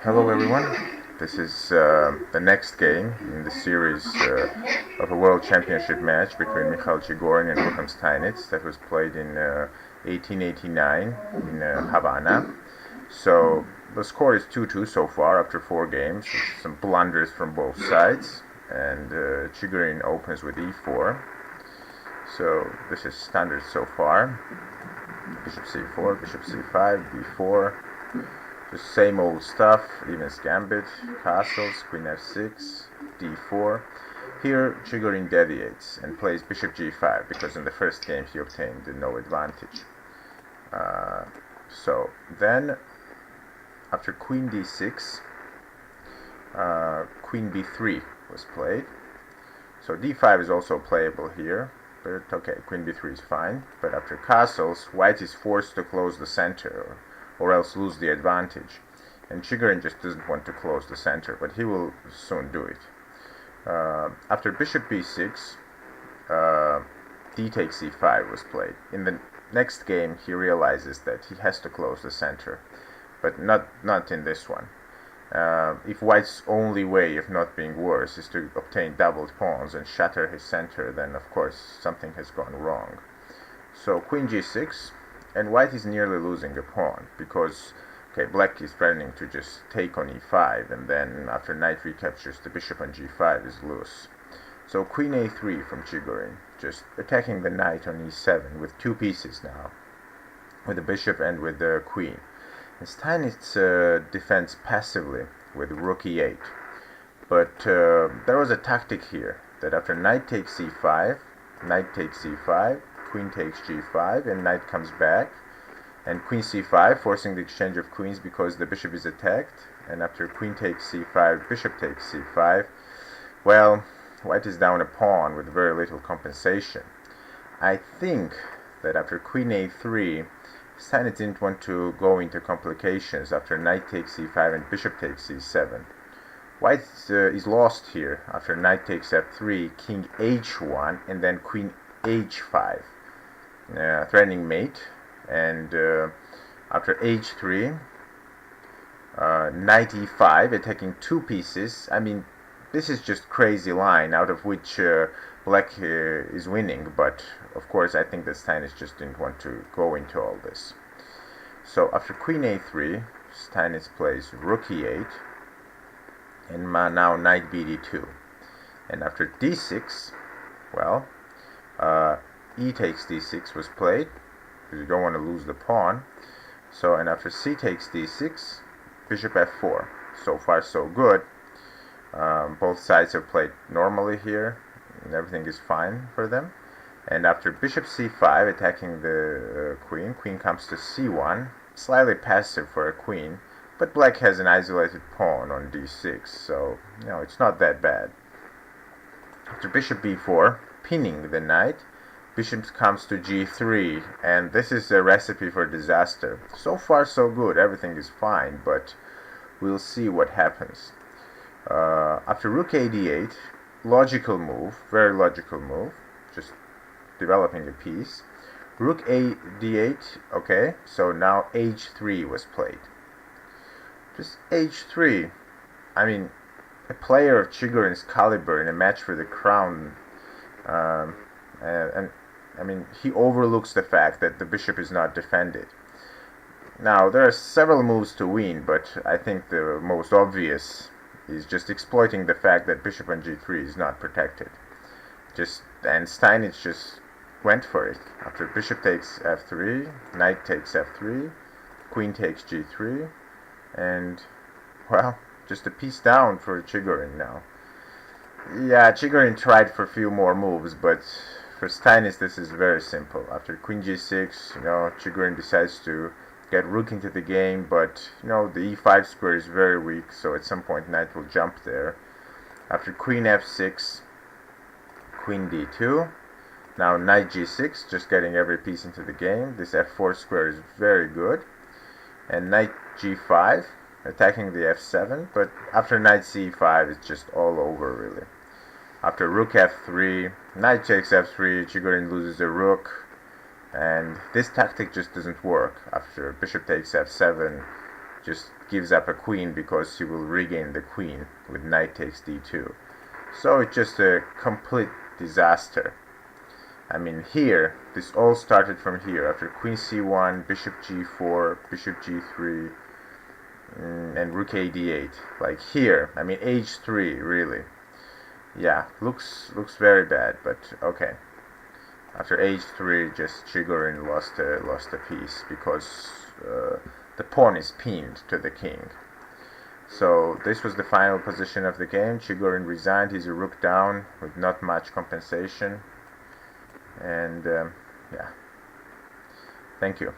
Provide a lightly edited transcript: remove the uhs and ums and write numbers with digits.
Hello everyone, this is the next game in the series of a World Championship match between Mikhail Chigorin and Wilhelm Steinitz that was played in 1889 in Havanna. So the score is 2-2 so far after 4 games, with some blunders from both sides, and Chigorin opens with e4. So this is standard so far. Bishop c4, bishop c5, b4. Just same old stuff, evens gambit, castles, queen f6, d4. Here Chigorin deviates and plays bishop g5 because in the first game he obtained no advantage. So then, after queen d6, queen b3 was played. So d5 is also playable here, but okay, queen b3 is fine. But after castles, white is forced to close the center, or else lose the advantage. And Chigorin just doesn't want to close the center, but he will soon do it. After bishop b6, d takes e5 was played. In the next game, he realizes that he has to close the center, but not in this one. If white's only way of not being worse is to obtain doubled pawns and shatter his center, then of course something has gone wrong. So queen g6, and white is nearly losing a pawn, because black is threatening to just take on e5, and then after knight recaptures, the bishop on g5 is loose. So queen a3 from Chigorin, just attacking the knight on e7 with 2 pieces now, with the bishop and with the queen. And Steinitz defends passively with rook e8, but there was a tactic here, that after knight takes e5, knight takes e5, queen takes g5, and knight comes back, and queen c5, forcing the exchange of queens because the bishop is attacked, and after queen takes c5, bishop takes c5, well, white is down a pawn with very little compensation. I think that after queen a3, Steinitz didn't want to go into complications after knight takes e5 and bishop takes e7. White is lost here after knight takes f3, king h1, and then queen h5, threatening mate. And after h3, knight e5, attacking 2 pieces. I mean, this is just crazy line, out of which black is winning, but of course I think that Steinitz just didn't want to go into all this. So after queen a3, Steinitz plays rook e8, and now knight bd2. And after d6, well, e takes d6 was played, because you don't want to lose the pawn. So, and after c takes d6, bishop f4. So far so good. Both sides have played normally here, and everything is fine for them. And after bishop c5, attacking the queen comes to c1, slightly passive for a queen, but black has an isolated pawn on d6, so it's not that bad. After bishop b4, pinning the knight, bishop comes to g3, and this is a recipe for disaster. So far so good, everything is fine, but we'll see what happens. After rook a d8, logical move, very logical move, just developing a piece. Rook a d8, okay, so now h3 was played. Just h3, I mean, a player of Chigorin's caliber in a match for the crown, and I mean, he overlooks the fact that the bishop is not defended. Now, there are several moves to win, but I think the most obvious is just exploiting the fact that bishop on g3 is not protected. And Steinitz just went for it. After bishop takes f3, knight takes f3, queen takes g3, and, well, just a piece down for Chigorin now. Yeah, Chigorin tried for a few more moves, but for Steinitz this is very simple. After queen g6, Chigorin decides to get rook into the game, but the e5 square is very weak, so at some point knight will jump there. After queen f6, queen d2, now knight g6, just getting every piece into the game. This f4 square is very good, and knight g5, attacking the f7, but after knight c5 it's just all over really. After rook f3, knight takes f3, Chigorin loses a rook, and this tactic just doesn't work. After bishop takes f7, just gives up a queen because he will regain the queen with knight takes d2. So it's just a complete disaster. I mean, here, this all started from here, after queen c1, bishop g4, bishop g3, and rook a d8. Like here, I mean, h3, really. Yeah, looks very bad, but okay. After h3, just Chigorin lost a piece because the pawn is pinned to the king. So this was the final position of the game. Chigorin resigned. He's a rook down with not much compensation. And yeah, thank you.